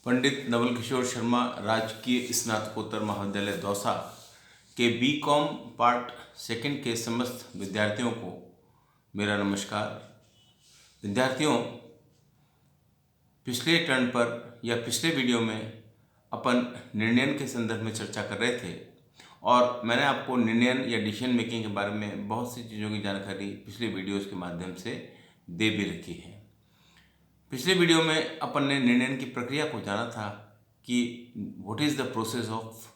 पंडित नवल किशोर शर्मा राजकीय स्नातकोत्तर महाविद्यालय दौसा के बीकॉम पार्ट सेकंड के समस्त विद्यार्थियों को मेरा नमस्कार। विद्यार्थियों, पिछले टर्न पर या पिछले वीडियो में अपन निर्णयन के संदर्भ में चर्चा कर रहे थे और मैंने आपको निर्णयन या डिसीजन मेकिंग के बारे में बहुत सी चीज़ों की जानकारी पिछले वीडियोस के माध्यम से दे भी रखी है। पिछले वीडियो में अपन ने निर्णयन की प्रक्रिया को जाना था कि what is the process of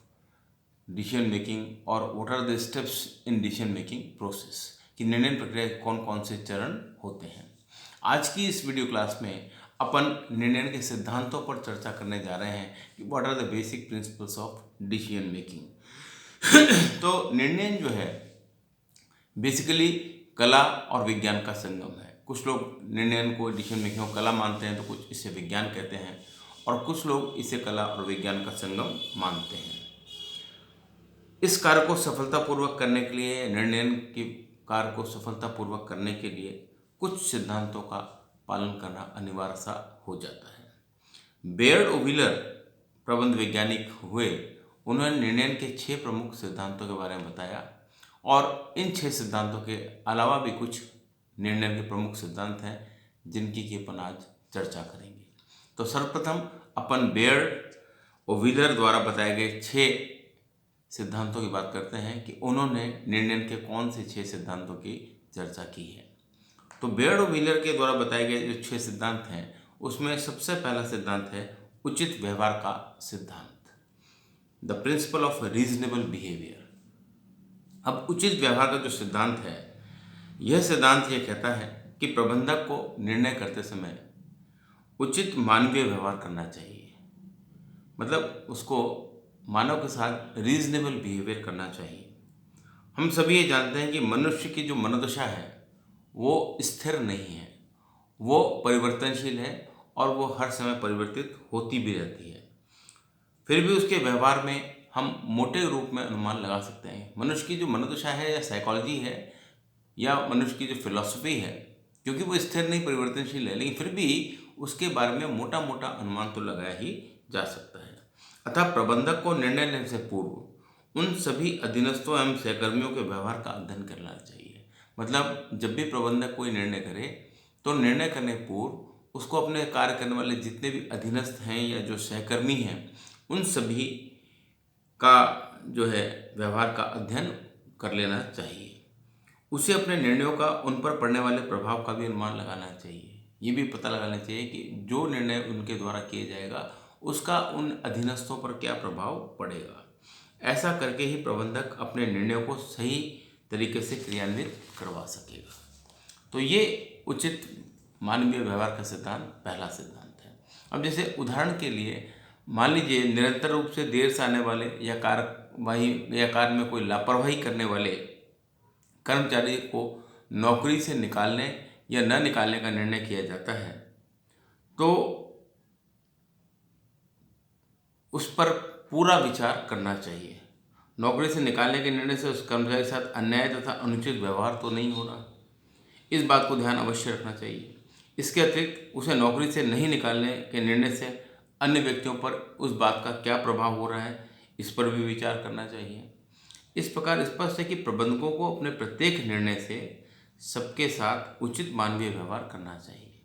decision making और what are the steps in decision making process, कि निर्णय प्रक्रिया के कौन कौन से चरण होते हैं। आज की इस वीडियो क्लास में अपन निर्णय के सिद्धांतों पर चर्चा करने जा रहे हैं कि what are the basic principles of decision making. तो निर्णय जो है बेसिकली कला और विज्ञान का संगम है। कुछ लोग निर्णय को डिसीजन मेकिंग को कला मानते हैं, तो कुछ इसे विज्ञान कहते हैं और कुछ लोग इसे कला और विज्ञान का संगम मानते हैं। इस कार्य को सफलतापूर्वक करने के लिए, निर्णय के कार्य को सफलतापूर्वक करने के लिए कुछ सिद्धांतों का पालन करना अनिवार्य सा हो जाता है। बेयर्ड और व्हीलर प्रबंध वैज्ञानिक हुए, उन्होंने निर्णय के 6 प्रमुख सिद्धांतों के बारे में बताया और इन 6 सिद्धांतों के अलावा भी कुछ निर्णय के प्रमुख सिद्धांत हैं जिनकी कि अपन आज चर्चा करेंगे। तो सर्वप्रथम अपन बेयर्ड और व्हीलर द्वारा बताए गए 6 सिद्धांतों की बात करते हैं कि उन्होंने निर्णय के कौन से 6 सिद्धांतों की चर्चा की है। तो बेयर्ड और व्हीलर के द्वारा बताए गए जो 6 सिद्धांत हैं उसमें सबसे पहला सिद्धांत है उचित व्यवहार का सिद्धांत, the principle of reasonable behaviour. अब उचित व्यवहार का जो सिद्धांत है, यह सिद्धांत ये कहता है कि प्रबंधक को निर्णय करते समय उचित मानवीय व्यवहार करना चाहिए। मतलब उसको मानव के साथ रीजनेबल बिहेवियर करना चाहिए। हम सभी ये जानते हैं कि मनुष्य की जो मनोदशा है वो स्थिर नहीं है, वो परिवर्तनशील है और वो हर समय परिवर्तित होती भी रहती है। फिर भी उसके व्यवहार में हम मोटे रूप में अनुमान लगा सकते हैं। मनुष्य की जो मनोदशा है या साइकोलॉजी है या मनुष्य की जो फिलॉसफी है, क्योंकि वो स्थिर नहीं परिवर्तनशील है, लेकिन फिर भी उसके बारे में मोटा मोटा अनुमान तो लगाया ही जा सकता है। अतः प्रबंधक को निर्णय लेने से पूर्व उन सभी अधीनस्थों एवं सहकर्मियों के व्यवहार का अध्ययन करना चाहिए। मतलब जब भी प्रबंधक कोई निर्णय करे तो निर्णय करने पूर्व उसको अपने कार्य करने वाले जितने भी अधीनस्थ हैं या जो सहकर्मी हैं उन सभी का जो है व्यवहार का अध्ययन कर लेना चाहिए। उसे अपने निर्णयों का उन पर पड़ने वाले प्रभाव का भी अनुमान लगाना चाहिए। ये भी पता लगाना चाहिए कि जो निर्णय उनके द्वारा किया जाएगा उसका उन अधीनस्थों पर क्या प्रभाव पड़ेगा। ऐसा करके ही प्रबंधक अपने निर्णयों को सही तरीके से क्रियान्वित करवा सकेगा। तो ये उचित मानवीय व्यवहार का सिद्धांत पहला सिद्धांत है। अब जैसे उदाहरण के लिए मान लीजिए निरंतर रूप से देर से आने वाले या कार्य में कोई लापरवाही करने वाले कर्मचारी को नौकरी से निकालने या न निकालने का निर्णय किया जाता है, तो उस पर पूरा विचार करना चाहिए। नौकरी से निकालने के निर्णय से उस कर्मचारी के साथ अन्याय तथा अनुचित व्यवहार तो नहीं हो रहा, इस बात को ध्यान अवश्य रखना चाहिए। इसके अतिरिक्त उसे नौकरी से नहीं निकालने के निर्णय से अन्य व्यक्तियों पर उस बात का क्या प्रभाव हो रहा है, इस पर भी विचार करना चाहिए। इस प्रकार स्पष्ट है कि प्रबंधकों को अपने प्रत्येक निर्णय से सबके साथ उचित मानवीय व्यवहार करना चाहिए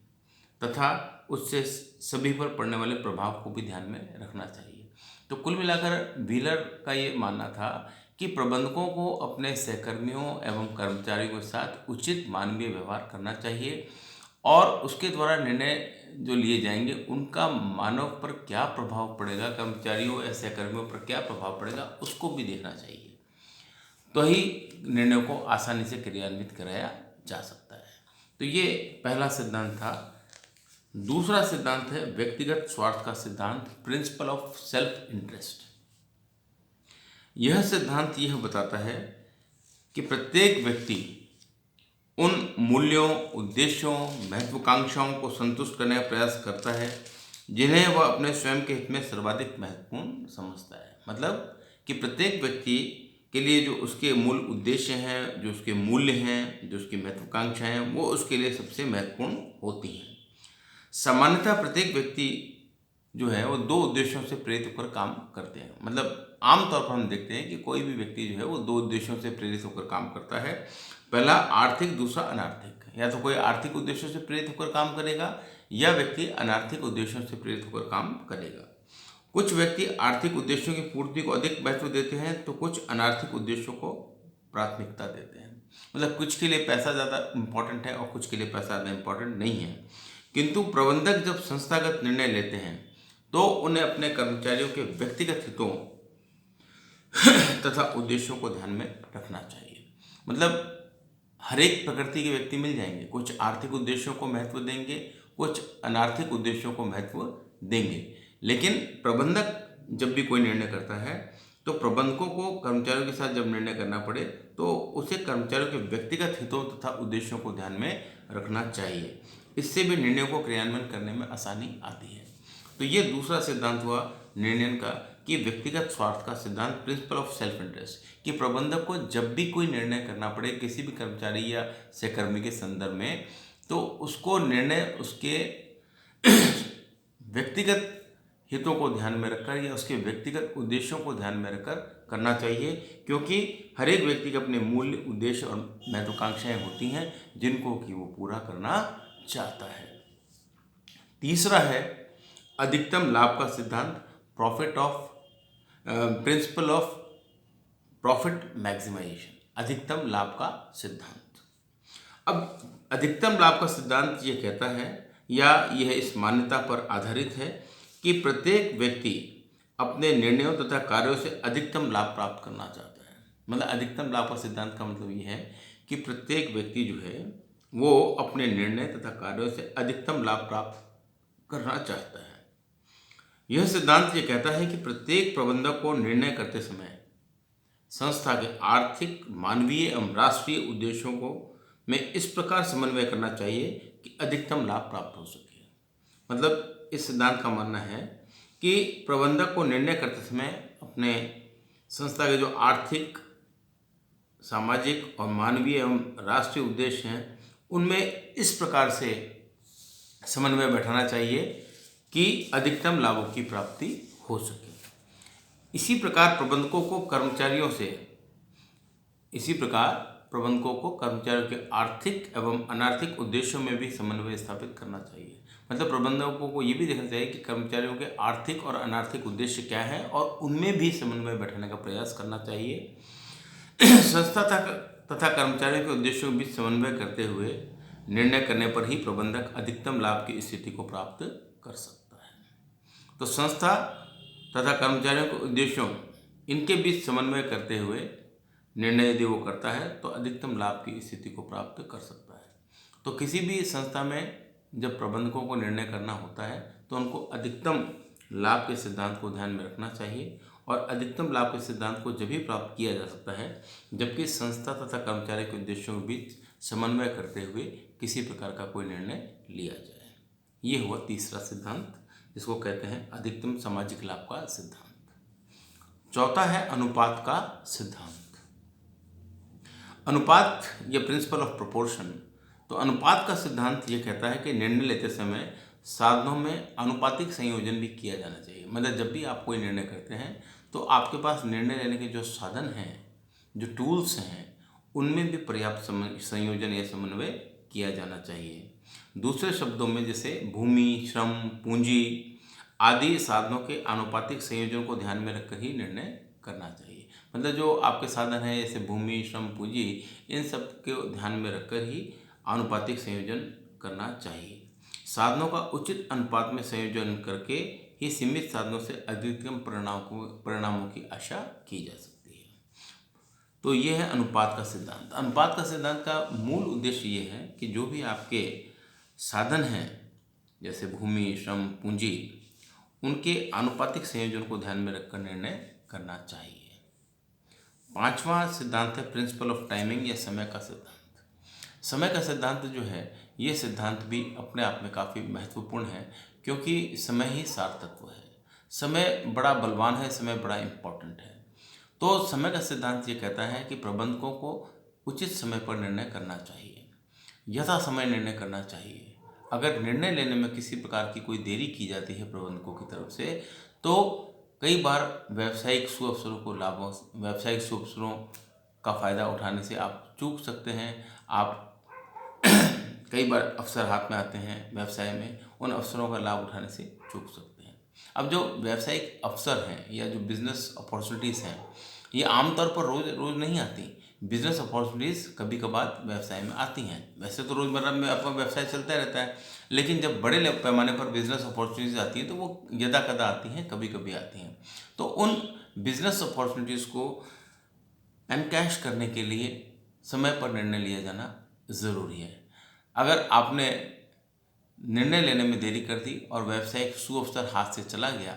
तथा उससे सभी पर पड़ने वाले प्रभाव को भी ध्यान में रखना चाहिए। तो कुल मिलाकर व्हीलर का ये मानना था कि प्रबंधकों को अपने सहकर्मियों एवं कर्मचारियों के साथ उचित मानवीय व्यवहार करना चाहिए और उसके द्वारा निर्णय जो लिए जाएंगे उनका मानव पर क्या प्रभाव पड़ेगा, कर्मचारियों या सहकर्मियों पर क्या प्रभाव पड़ेगा, उसको भी देखना चाहिए। तो ही निर्णयों को आसानी से क्रियान्वित कराया जा सकता है। तो ये पहला सिद्धांत था। दूसरा सिद्धांत है व्यक्तिगत स्वार्थ का सिद्धांत, प्रिंसिपल ऑफ सेल्फ इंटरेस्ट। यह सिद्धांत यह बताता है कि प्रत्येक व्यक्ति उन मूल्यों, उद्देश्यों, महत्वाकांक्षाओं को संतुष्ट करने का प्रयास करता है जिन्हें वह अपने स्वयं के हित में सर्वाधिक महत्वपूर्ण समझता है। मतलब कि प्रत्येक व्यक्ति के लिए जो उसके मूल उद्देश्य हैं, जो उसके मूल्य हैं, जो उसकी महत्वाकांक्षाएं हैं, वो उसके लिए सबसे महत्वपूर्ण होती हैं। सामान्यतः प्रत्येक व्यक्ति जो है वो दो उद्देश्यों से प्रेरित होकर काम करते हैं। मतलब आमतौर पर हम देखते हैं कि कोई भी व्यक्ति जो है वो दो उद्देश्यों से प्रेरित होकर काम करता है। पहला आर्थिक, दूसरा अनार्थिक। या तो कोई आर्थिक उद्देश्यों से प्रेरित होकर काम करेगा या व्यक्ति अनार्थिक उद्देश्यों से प्रेरित होकर काम करेगा। कुछ व्यक्ति आर्थिक उद्देश्यों की पूर्ति को अधिक महत्व देते हैं तो कुछ अनार्थिक उद्देश्यों को प्राथमिकता देते हैं। मतलब कुछ के लिए पैसा ज़्यादा इम्पोर्टेंट है और कुछ के लिए पैसा ज़्यादा इम्पोर्टेंट नहीं है। किंतु प्रबंधक जब संस्थागत निर्णय लेते हैं तो उन्हें अपने कर्मचारियों के व्यक्तिगत हितों तथा उद्देश्यों को ध्यान में रखना चाहिए। मतलब हर एक प्रकृति के व्यक्ति मिल जाएंगे, कुछ आर्थिक उद्देश्यों को महत्व देंगे, कुछ अनार्थिक उद्देश्यों को महत्व देंगे। लेकिन प्रबंधक जब भी कोई निर्णय करता है तो प्रबंधकों को कर्मचारियों के साथ जब निर्णय करना पड़े तो उसे कर्मचारियों के व्यक्तिगत हितों तथा उद्देश्यों को ध्यान में रखना चाहिए। इससे भी निर्णयों को क्रियान्वयन करने में आसानी आती है। तो ये दूसरा सिद्धांत हुआ निर्णय का कि व्यक्तिगत स्वार्थ का सिद्धांत, प्रिंसिपल ऑफ सेल्फ इंटरेस्ट, कि प्रबंधक को जब भी कोई निर्णय करना पड़े किसी भी कर्मचारी या सहकर्मी के संदर्भ में तो उसको निर्णय उसके व्यक्तिगत हितों को ध्यान में रखकर या उसके व्यक्तिगत उद्देश्यों को ध्यान में रखकर करना चाहिए, क्योंकि हर एक व्यक्ति के अपने मूल्य, उद्देश्य और महत्वाकांक्षाएं होती हैं जिनको कि वो पूरा करना चाहता है। तीसरा है अधिकतम लाभ का सिद्धांत, प्रिंसिपल ऑफ प्रॉफिट मैक्सिमाइजेशन, अधिकतम लाभ का सिद्धांत। अब अधिकतम लाभ का सिद्धांत ये कहता है या यह इस मान्यता पर आधारित है कि प्रत्येक व्यक्ति अपने निर्णयों तथा कार्यों से अधिकतम लाभ प्राप्त करना चाहता है। मतलब अधिकतम लाभ का सिद्धांत का मतलब ये है कि प्रत्येक व्यक्ति जो है वो अपने निर्णय तथा कार्यों से अधिकतम लाभ प्राप्त करना चाहता है। यह सिद्धांत ये कहता है कि प्रत्येक प्रबंधक को निर्णय करते समय संस्था के आर्थिक, मानवीय एवं राष्ट्रीय उद्देश्यों को में इस प्रकार समन्वय करना चाहिए कि अधिकतम लाभ प्राप्त हो सके। मतलब इस सिद्धांत का मानना है कि प्रबंधक को निर्णय करते समय अपने संस्था के जो आर्थिक, सामाजिक और मानवीय एवं राष्ट्रीय उद्देश्य हैं उनमें इस प्रकार से समन्वय बैठाना चाहिए कि अधिकतम लाभों की प्राप्ति हो सके। इसी प्रकार प्रबंधकों को कर्मचारियों के आर्थिक एवं अनार्थिक उद्देश्यों में भी समन्वय स्थापित करना चाहिए। मतलब प्रबंधकों को ये भी देखना चाहिए कि कर्मचारियों के आर्थिक और अनार्थिक उद्देश्य क्या है और उनमें भी समन्वय बैठाने का प्रयास करना चाहिए। संस्था तथा कर्मचारियों के उद्देश्यों के बीच समन्वय करते हुए निर्णय करने पर ही प्रबंधक अधिकतम लाभ की स्थिति को प्राप्त कर सकता है। तो संस्था तथा कर्मचारियों के उद्देश्यों इनके बीच समन्वय करते हुए निर्णय यदि वो करता है तो अधिकतम लाभ की स्थिति को प्राप्त कर सकता है। तो किसी भी संस्था में जब प्रबंधकों को निर्णय करना होता है तो उनको अधिकतम लाभ के सिद्धांत को ध्यान में रखना चाहिए और अधिकतम लाभ के सिद्धांत को जब भी प्राप्त किया जा सकता है जबकि संस्था तथा कर्मचारी के उद्देश्यों के बीच समन्वय करते हुए किसी प्रकार का कोई निर्णय लिया जाए। ये हुआ तीसरा सिद्धांत जिसको कहते हैं अधिकतम सामाजिक लाभ का सिद्धांत। चौथा है अनुपात का सिद्धांत। अनुपात या प्रिंसिपल ऑफ प्रोपोर्शन। तो अनुपात का सिद्धांत ये कहता है कि निर्णय लेते समय साधनों में अनुपातिक संयोजन भी किया जाना चाहिए। मतलब जब भी आप कोई निर्णय करते हैं तो आपके पास निर्णय लेने के जो साधन हैं, जो टूल्स हैं, उनमें भी पर्याप्त संयोजन या समन्वय किया जाना चाहिए। दूसरे शब्दों में जैसे भूमि, श्रम, पूंजी आदि साधनों के आनुपातिक संयोजन को ध्यान में रखकर ही निर्णय करना चाहिए। मतलब जो आपके साधन हैं जैसे भूमि, श्रम, पूंजी, इन सब के ध्यान में रखकर ही आनुपातिक संयोजन करना चाहिए। साधनों का उचित अनुपात में संयोजन करके ही सीमित साधनों से अधिकतम परिणामों की आशा की जा सकती है। तो ये है अनुपात का सिद्धांत। अनुपात का सिद्धांत का मूल उद्देश्य ये है कि जो भी आपके साधन हैं जैसे भूमि, श्रम, पूंजी, उनके आनुपातिक संयोजन को ध्यान में रखकर निर्णय करना चाहिए। पांचवा सिद्धांत है प्रिंसिपल ऑफ टाइमिंग या समय का सिद्धांत। समय का सिद्धांत जो है ये सिद्धांत भी अपने आप में काफ़ी महत्वपूर्ण है क्योंकि समय ही सार तत्व है। समय बड़ा बलवान है, समय बड़ा इम्पोर्टेंट है। तो समय का सिद्धांत ये कहता है कि प्रबंधकों को उचित समय पर निर्णय करना चाहिए, यथा समय निर्णय करना चाहिए। अगर निर्णय लेने में किसी प्रकार की कोई देरी की जाती है प्रबंधकों की तरफ से, तो कई बार व्यावसायिक शुभ अवसरों का फ़ायदा उठाने से आप चूक सकते हैं। आप कई बार अवसर हाथ में आते हैं व्यवसाय में, उन अवसरों का लाभ उठाने से चूक सकते हैं। अब जो व्यावसायिक अवसर हैं या जो बिजनेस अपॉर्चुनिटीज़ हैं, ये आमतौर पर रोज़ रोज़ नहीं आती। बिजनेस अपॉर्चुनिटीज़ कभी कभार व्यवसाय में आती हैं। वैसे तो रोज़मर्रा में आपका व्यवसाय चलता रहता है, लेकिन जब बड़े पैमाने पर बिजनेस अपॉर्चुनिटीज़ आती हैं तो वो यदा कदा आती हैं, कभी कभी आती हैं। तो उन बिजनेस अपॉर्चुनिटीज़ को एनकैश करने के लिए समय पर निर्णय लिया जाना ज़रूरी है। अगर आपने निर्णय लेने में देरी कर दी और व्यावसायिक सुअवसर हाथ से चला गया,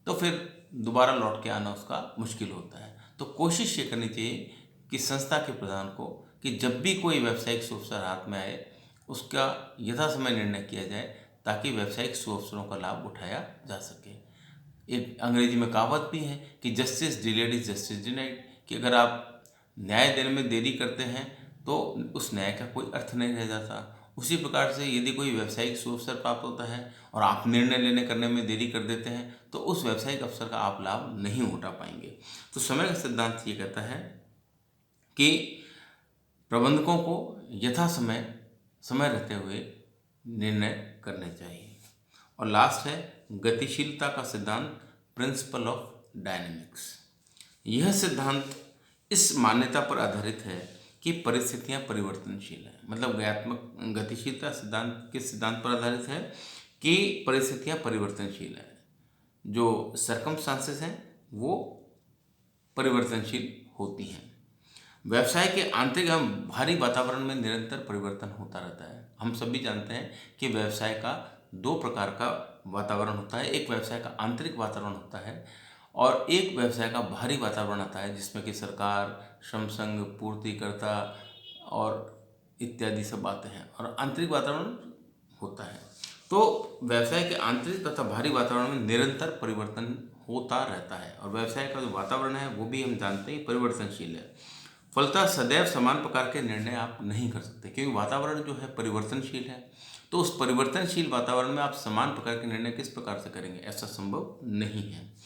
तो फिर दोबारा लौट के आना उसका मुश्किल होता है। तो कोशिश ये करनी चाहिए कि संस्था के प्रधान को कि जब भी कोई व्यावसायिक सुअवसर हाथ में आए, उसका यथासमय निर्णय किया जाए, ताकि व्यावसायिक सुअवसरों का लाभ उठाया जा सके। एक अंग्रेजी में कहावत भी है कि justice delayed is justice denied, कि अगर आप न्याय देने में देरी करते हैं तो उस न्याय का कोई अर्थ नहीं रह जाता। उसी प्रकार से यदि कोई व्यावसायिक सुअवसर प्राप्त होता है और आप निर्णय करने में देरी कर देते हैं, तो उस व्यावसायिक अवसर का आप लाभ नहीं उठा पाएंगे। तो समय का सिद्धांत ये कहता है कि प्रबंधकों को यथा समय रहते हुए निर्णय करने चाहिए। और लास्ट है गतिशीलता का सिद्धांत, प्रिंसिपल ऑफ डायनेमिक्स। यह सिद्धांत इस मान्यता पर आधारित है कि परिस्थितियां परिवर्तनशील हैं। मतलब गतिशीलता सिद्धांत किस सिद्धांत पर आधारित है कि परिस्थितियां परिवर्तनशील हैं। जो सर्कमस्टांसेस हैं वो परिवर्तनशील होती हैं। व्यवसाय के आंतरिक एवं बाहरी वातावरण में निरंतर परिवर्तन होता रहता है। हम सभी जानते हैं कि व्यवसाय का दो प्रकार का वातावरण होता है। एक व्यवसाय का आंतरिक वातावरण होता है और एक व्यवसाय का बाहरी वातावरण आता है, जिसमें कि सरकार, श्रम संघ, पूर्तिकर्ता और इत्यादि सब आते हैं, और आंतरिक वातावरण होता है। तो व्यवसाय के आंतरिक तथा बाहरी वातावरण में निरंतर परिवर्तन होता रहता है, और व्यवसाय का जो वातावरण है वो भी हम जानते हैं परिवर्तनशील है। फलतः सदैव समान प्रकार के निर्णय आप नहीं कर सकते, क्योंकि वातावरण जो है परिवर्तनशील है। तो उस परिवर्तनशील वातावरण में आप समान प्रकार के निर्णय किस प्रकार से करेंगे, ऐसा संभव नहीं है।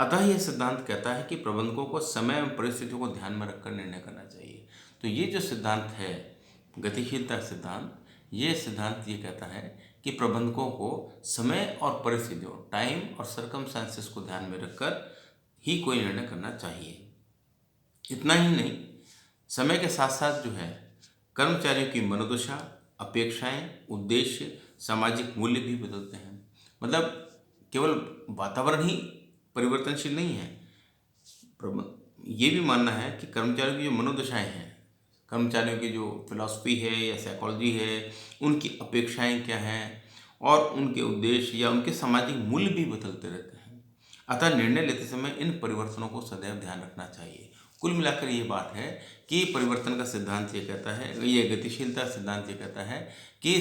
अतः यह सिद्धांत कहता है कि प्रबंधकों को समय एवं परिस्थितियों को ध्यान में रखकर निर्णय करना चाहिए। तो ये जो सिद्धांत है गतिशीलता सिद्धांत, ये सिद्धांत ये कहता है कि प्रबंधकों को समय और परिस्थितियों, टाइम और सर्कमस्टांसेस को ध्यान में रखकर ही कोई निर्णय करना चाहिए। इतना ही नहीं, समय के साथ साथ जो है कर्मचारियों की मनोदशा, अपेक्षाएं, उद्देश्य, सामाजिक मूल्य भी बदलते हैं। मतलब केवल वातावरण ही परिवर्तनशील नहीं है, ये भी मानना है कि कर्मचारियों की जो मनोदशाएं हैं, कर्मचारियों की जो फिलॉसफी है या साइकोलॉजी है, उनकी अपेक्षाएं क्या हैं और उनके उद्देश्य या उनके सामाजिक मूल्य भी बदलते रहते हैं। अतः निर्णय लेते समय इन परिवर्तनों को सदैव ध्यान रखना चाहिए। कुल मिलाकर ये बात है कि परिवर्तन का सिद्धांत ये कहता है, ये गतिशीलता सिद्धांत ये कहता है कि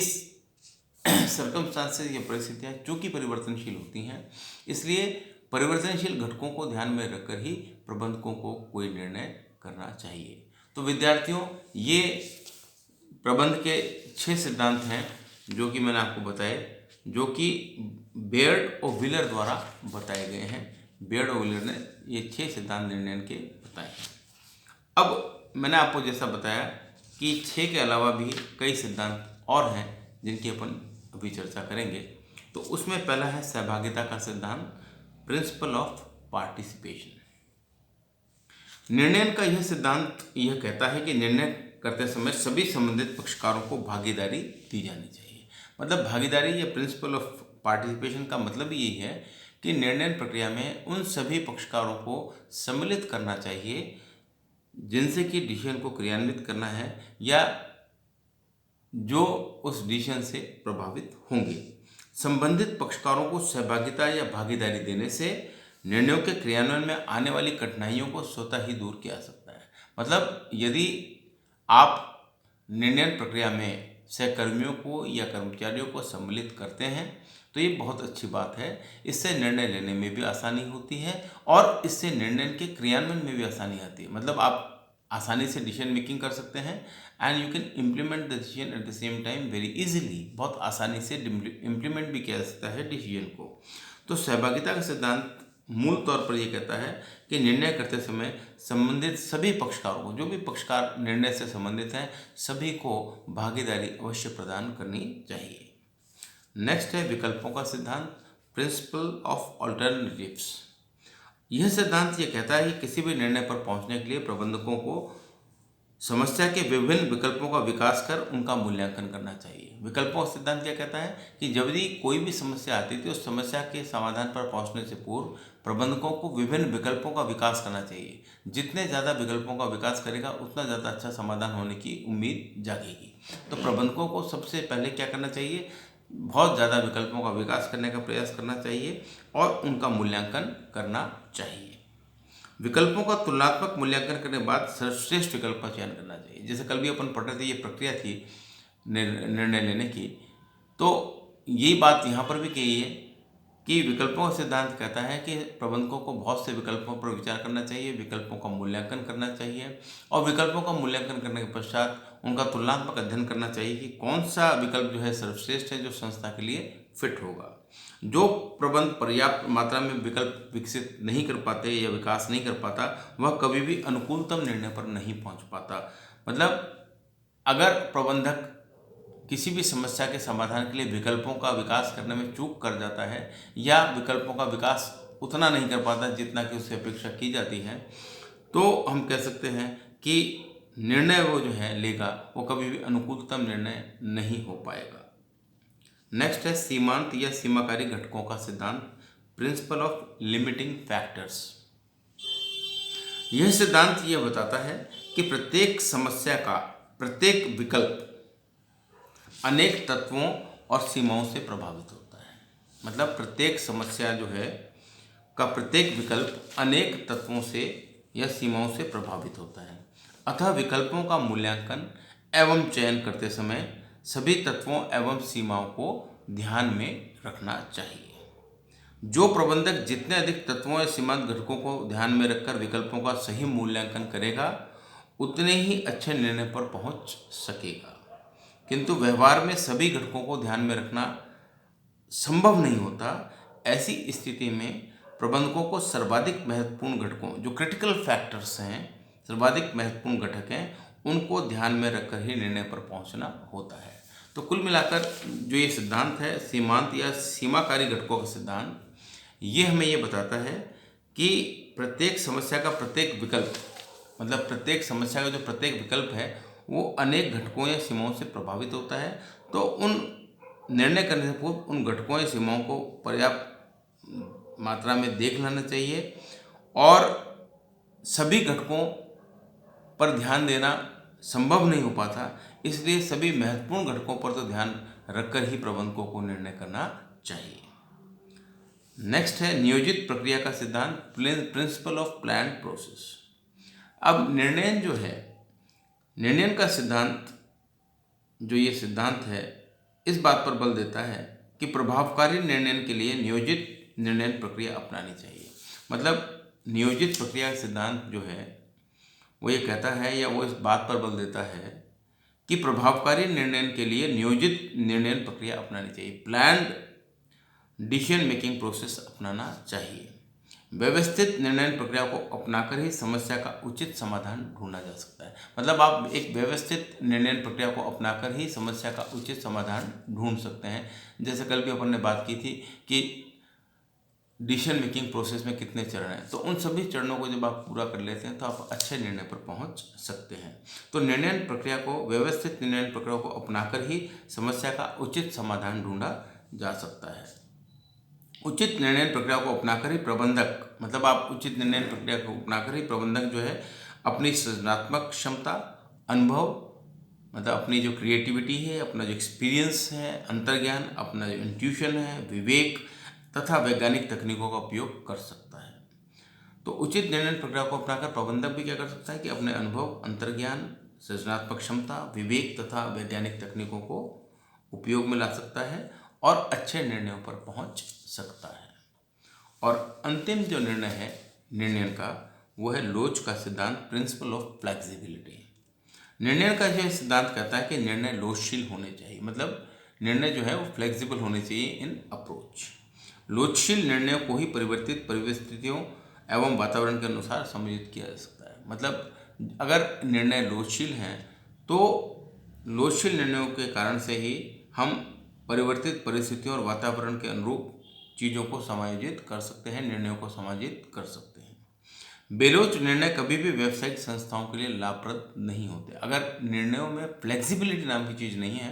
सर्कमस्टांसेस या परिस्थितियाँ चूँकि परिवर्तनशील होती हैं, इसलिए परिवर्तनशील घटकों को ध्यान में रखकर ही प्रबंधकों को कोई निर्णय करना चाहिए। तो विद्यार्थियों, ये प्रबंध के 6 सिद्धांत हैं जो कि मैंने आपको बताए, जो कि बेयर्ड और व्हीलर द्वारा बताए गए हैं। बेयर्ड और व्हीलर ने ये 6 सिद्धांत निर्णय के बताए हैं। अब मैंने आपको जैसा बताया कि 6 के अलावा भी कई सिद्धांत और हैं जिनकी अपन अभी चर्चा करेंगे। तो उसमें पहला है सहभागिता का सिद्धांत, प्रिंसिपल ऑफ पार्टिसिपेशन। निर्णय का यह सिद्धांत यह कहता है कि निर्णय करते समय सभी संबंधित पक्षकारों को भागीदारी दी जानी चाहिए। मतलब भागीदारी या प्रिंसिपल ऑफ पार्टिसिपेशन का मतलब यही है कि निर्णय प्रक्रिया में उन सभी पक्षकारों को सम्मिलित करना चाहिए जिनसे कि डिसीजन को क्रियान्वित करना है या जो उस डिसीजन से प्रभावित होंगे। संबंधित पक्षकारों को सहभागिता या भागीदारी देने से निर्णयों के क्रियान्वयन में आने वाली कठिनाइयों को स्वतः ही दूर किया जा सकता है। मतलब यदि आप निर्णय प्रक्रिया में सहकर्मियों को या कर्मचारियों को सम्मिलित करते हैं तो ये बहुत अच्छी बात है। इससे निर्णय लेने में भी आसानी होती है और इससे निर्णय के क्रियान्वयन में भी आसानी आती है। मतलब आसानी से डिसीजन मेकिंग कर सकते हैं and you can implement the decision at the same time very easily. बहुत आसानी से इम्प्लीमेंट भी किया जा सकता है डिसीजन को। तो सहभागिता का सिद्धांत मूल तौर पर यह कहता है कि निर्णय करते समय संबंधित सभी पक्षकारों को, जो भी पक्षकार निर्णय से संबंधित हैं, सभी को भागीदारी अवश्य प्रदान करनी चाहिए। नेक्स्ट है विकल्पों का सिद्धांत, प्रिंसिपल ऑफ ऑल्टरनेटिव्स। यह सिद्धांत ये कहता है कि किसी भी निर्णय पर पहुंचने के लिए प्रबंधकों को समस्या के विभिन्न विकल्पों का विकास कर उनका मूल्यांकन करना चाहिए। विकल्पों का सिद्धांत क्या कहता है कि जब भी कोई भी समस्या आती थी उस समस्या के समाधान पर पहुंचने से पूर्व प्रबंधकों को विभिन्न विकल्पों का विकास करना चाहिए। जितने ज़्यादा विकल्पों का विकास करेगा उतना ज़्यादा अच्छा समाधान होने की उम्मीद जागेगी। तो प्रबंधकों को सबसे पहले क्या करना चाहिए, बहुत ज़्यादा विकल्पों का विकास करने का प्रयास करना चाहिए और उनका मूल्यांकन करना चाहिए। विकल्पों का तुलनात्मक मूल्यांकन करने के बाद सर्वश्रेष्ठ विकल्प का चयन करना चाहिए। जैसे कल भी अपन पढ़ रहे थे, ये प्रक्रिया थी निर्णय लेने की, तो यही बात यहाँ पर भी कही है कि विकल्पों का सिद्धांत कहता है कि प्रबंधकों को बहुत से विकल्पों पर विचार करना चाहिए, विकल्पों का मूल्यांकन करना चाहिए और विकल्पों का मूल्यांकन करने के पश्चात उनका तुलनात्मक अध्ययन करना चाहिए कि कौन सा विकल्प जो है सर्वश्रेष्ठ है, जो संस्था के लिए फिट होगा। जो प्रबंध पर्याप्त मात्रा में विकल्प विकसित नहीं कर पाते या विकास नहीं कर पाता, वह कभी भी अनुकूलतम निर्णय पर नहीं पहुंच पाता। मतलब अगर प्रबंधक किसी भी समस्या के समाधान के लिए विकल्पों का विकास करने में चूक कर जाता है या विकल्पों का विकास उतना नहीं कर पाता जितना कि उससे अपेक्षा की जाती है, तो हम कह सकते हैं कि निर्णय वो जो है लेगा वो कभी भी अनुकूलतम निर्णय नहीं हो पाएगा। नेक्स्ट है सीमांत या सीमाकारी घटकों का सिद्धांत, प्रिंसिपल ऑफ लिमिटिंग फैक्टर्स। यह सिद्धांत यह बताता है कि प्रत्येक समस्या का प्रत्येक विकल्प अनेक तत्वों और सीमाओं से प्रभावित होता है। मतलब प्रत्येक समस्या जो है का प्रत्येक विकल्प अनेक तत्वों से या सीमाओं से प्रभावित होता है। अतः विकल्पों का मूल्यांकन एवं चयन करते समय सभी तत्वों एवं सीमाओं को ध्यान में रखना चाहिए। जो प्रबंधक जितने अधिक तत्वों या सीमांत घटकों को ध्यान में रखकर विकल्पों का सही मूल्यांकन करेगा, उतने ही अच्छे निर्णय पर पहुंच सकेगा। किंतु व्यवहार में सभी घटकों को ध्यान में रखना संभव नहीं होता। ऐसी स्थिति में प्रबंधकों को सर्वाधिक महत्वपूर्ण घटकों, जो क्रिटिकल फैक्टर्स हैं, सर्वाधिक महत्वपूर्ण घटक हैं, उनको ध्यान में रखकर ही निर्णय पर पहुंचना होता है। तो कुल मिलाकर जो ये सिद्धांत है सीमांत या सीमाकारी घटकों का सिद्धांत, ये हमें ये बताता है कि प्रत्येक समस्या का प्रत्येक विकल्प, मतलब प्रत्येक समस्या का जो प्रत्येक विकल्प है वो अनेक घटकों या सीमाओं से प्रभावित होता है। तो उन निर्णय करने से पूर्व उन घटकों या सीमाओं को पर्याप्त मात्रा में देख लेना चाहिए और सभी घटकों पर ध्यान देना संभव नहीं हो पाता, इसलिए सभी महत्वपूर्ण घटकों पर तो ध्यान रखकर ही प्रबंधकों को निर्णय करना चाहिए। नेक्स्ट है नियोजित प्रक्रिया का सिद्धांत, प्रिंसिपल ऑफ प्लान्ड प्रोसेस। अब निर्णय जो है, निर्णय का सिद्धांत जो ये सिद्धांत है इस बात पर बल देता है कि प्रभावकारी निर्णय के लिए नियोजित निर्णय प्रक्रिया अपनानी चाहिए। मतलब नियोजित प्रक्रिया का सिद्धांत जो है वो ये कहता है या वो इस बात पर बल देता है कि प्रभावकारी निर्णय के लिए नियोजित निर्णय प्रक्रिया अपनानी चाहिए, प्लान्ड डिसीजन मेकिंग प्रोसेस अपनाना चाहिए। व्यवस्थित निर्णय प्रक्रिया को अपनाकर ही समस्या का उचित समाधान ढूंढा जा सकता है। मतलब आप एक व्यवस्थित निर्णय प्रक्रिया को अपनाकर ही समस्या का उचित समाधान ढूंढ सकते हैं। जैसे कल भी अपन ने बात की थी कि डिसीजन मेकिंग प्रोसेस में कितने चरण हैं, तो उन सभी चरणों को जब आप पूरा कर लेते हैं तो आप अच्छे निर्णय पर पहुंच सकते हैं। तो निर्णय प्रक्रिया को, व्यवस्थित निर्णय प्रक्रिया को अपनाकर ही समस्या का उचित समाधान ढूंढा जा सकता है। उचित निर्णय प्रक्रिया को अपनाकर ही प्रबंधक, मतलब आप उचित निर्णय प्रक्रिया को अपनाकर ही प्रबंधक जो है अपनी सृजनात्मक क्षमता, अनुभव, मतलब अपनी जो क्रिएटिविटी है, अपना जो एक्सपीरियंस है, अंतर्ज्ञान, अपना जो इंट्यूशन है, विवेक तथा वैज्ञानिक तकनीकों का उपयोग कर सकता है। तो उचित निर्णय प्रक्रिया को अपनाकर प्रबंधक भी क्या कर सकता है कि अपने अनुभव, अंतर्ज्ञान, सृजनात्मक क्षमता, विवेक तथा वैज्ञानिक तकनीकों को उपयोग में ला सकता है और अच्छे निर्णयों पर पहुंच सकता है। और अंतिम जो निर्णय है निर्णय का, वो है लोच का सिद्धांत, प्रिंसिपल ऑफ फ्लेक्सिबिलिटी। निर्णय का जो सिद्धांत कहता है कि निर्णय लोचशील होने चाहिए, मतलब निर्णय जो है वो फ्लेक्सिबल होने चाहिए इन अप्रोच। लोचशील निर्णयों को ही परिवर्तित परिस्थितियों एवं वातावरण के अनुसार समायोजित किया जा सकता है। मतलब अगर निर्णय लोचशील हैं तो लोचशील निर्णयों के कारण से ही हम परिवर्तित परिस्थितियों और वातावरण के अनुरूप चीज़ों को समायोजित कर सकते हैं, निर्णयों को समायोजित कर सकते हैं। बेलोच निर्णय कभी भी व्यावसायिक संस्थाओं के लिए लाभप्रद नहीं होते। अगर निर्णयों में फ्लेक्सिबिलिटी नाम की चीज़ नहीं है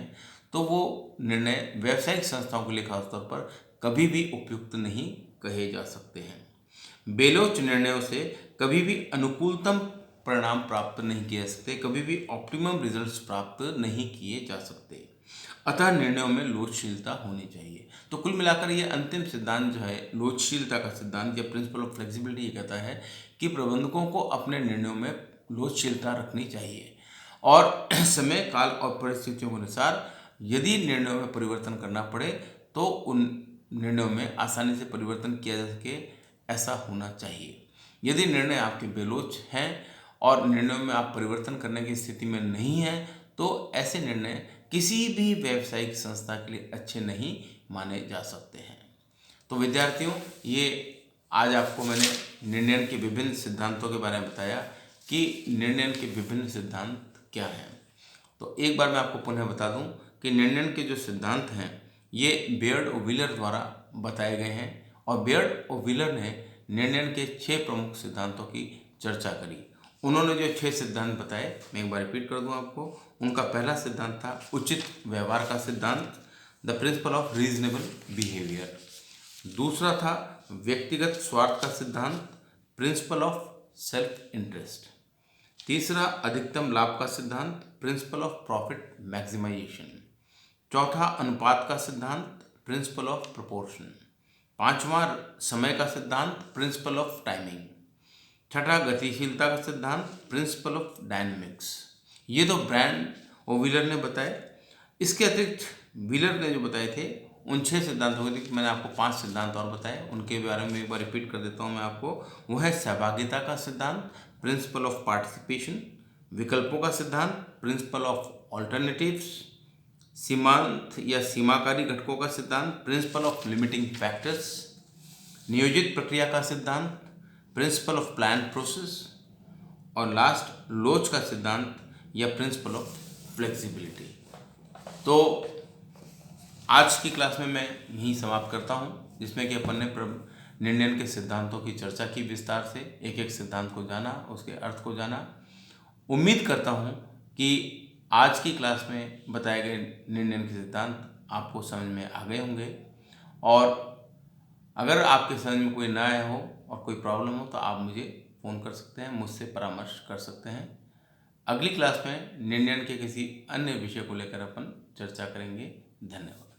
तो वो निर्णय व्यावसायिक संस्थाओं के लिए खासतौर पर कभी भी उपयुक्त नहीं कहे जा सकते हैं। बेलोच निर्णयों से कभी भी अनुकूलतम परिणाम प्राप्त नहीं किए जा सकते, कभी भी ऑप्टिमम रिजल्ट्स प्राप्त नहीं किए जा सकते। अतः निर्णयों में लोचशीलता होनी चाहिए। तो कुल मिलाकर ये अंतिम सिद्धांत जो है लोचशीलता का सिद्धांत या प्रिंसिपल ऑफ फ्लेक्सिबिलिटी, ये कहता है कि प्रबंधकों को अपने निर्णयों में लोचशीलता रखनी चाहिए और समय काल और परिस्थितियों के अनुसार यदि निर्णयों में परिवर्तन करना पड़े तो उन निर्णयों में आसानी से परिवर्तन किया जा सके, ऐसा होना चाहिए। यदि निर्णय आपके बेलोच हैं और निर्णयों में आप परिवर्तन करने की स्थिति में नहीं हैं तो ऐसे निर्णय किसी भी व्यावसायिक संस्था के लिए अच्छे नहीं माने जा सकते हैं। तो विद्यार्थियों, ये आज आपको मैंने निर्णय के विभिन्न सिद्धांतों के बारे में बताया कि निर्णय के विभिन्न सिद्धांत क्या हैं। तो एक बार मैं आपको पुनः बता दूं कि निर्णय के जो सिद्धांत हैं ये बेयर्ड और व्हीलर द्वारा बताए गए हैं और बेयर्ड और व्हीलर ने निर्णय के 6 प्रमुख सिद्धांतों की चर्चा करी। उन्होंने जो 6 सिद्धांत बताए मैं एक बार रिपीट कर दूं आपको। उनका पहला सिद्धांत था उचित व्यवहार का सिद्धांत, the principle of reasonable behaviour. दूसरा था व्यक्तिगत स्वार्थ का सिद्धांत, प्रिंसिपल ऑफ सेल्फ इंटरेस्ट। तीसरा अधिकतम लाभ का सिद्धांत, प्रिंसिपल ऑफ प्रॉफिट मैक्सिमाइजेशन। चौथा अनुपात का सिद्धांत, प्रिंसिपल ऑफ प्रोपोर्शन। पांचवा समय का सिद्धांत, प्रिंसिपल ऑफ टाइमिंग। छठा गतिशीलता का सिद्धांत, प्रिंसिपल ऑफ डायनेमिक्स। ये तो ब्रांड और व्हीलर ने बताए। इसके अतिरिक्त व्हीलर ने जो बताए थे उन 6 सिद्धांतों के मैंने आपको 5 सिद्धांत और बताए, उनके बारे में एक बार रिपीट कर देता हूँ मैं आपको। वो है सहभागिता का सिद्धांत, प्रिंसिपल ऑफ पार्टिसिपेशन। विकल्पों का सिद्धांत, प्रिंसिपल ऑफ ऑल्टरनेटिव्स। सीमांत या सीमाकारी घटकों का सिद्धांत, प्रिंसिपल ऑफ लिमिटिंग फैक्टर्स। नियोजित प्रक्रिया का सिद्धांत, प्रिंसिपल ऑफ प्लान प्रोसेस। और लास्ट लोच का सिद्धांत या प्रिंसिपल ऑफ फ्लेक्सिबिलिटी। तो आज की क्लास में मैं यहीं समाप्त करता हूँ, जिसमें कि अपन ने निर्णय के सिद्धांतों की चर्चा की विस्तार से, एक एक सिद्धांत को जाना, उसके अर्थ को जाना। उम्मीद करता हूँ कि आज की क्लास में बताए गए निर्णय के सिद्धांत आपको समझ में आ गए होंगे और अगर आपके समझ में कोई ना आया हो और कोई प्रॉब्लम हो तो आप मुझे फ़ोन कर सकते हैं, मुझसे परामर्श कर सकते हैं। अगली क्लास में निर्णय के किसी अन्य विषय को लेकर अपन चर्चा करेंगे। धन्यवाद।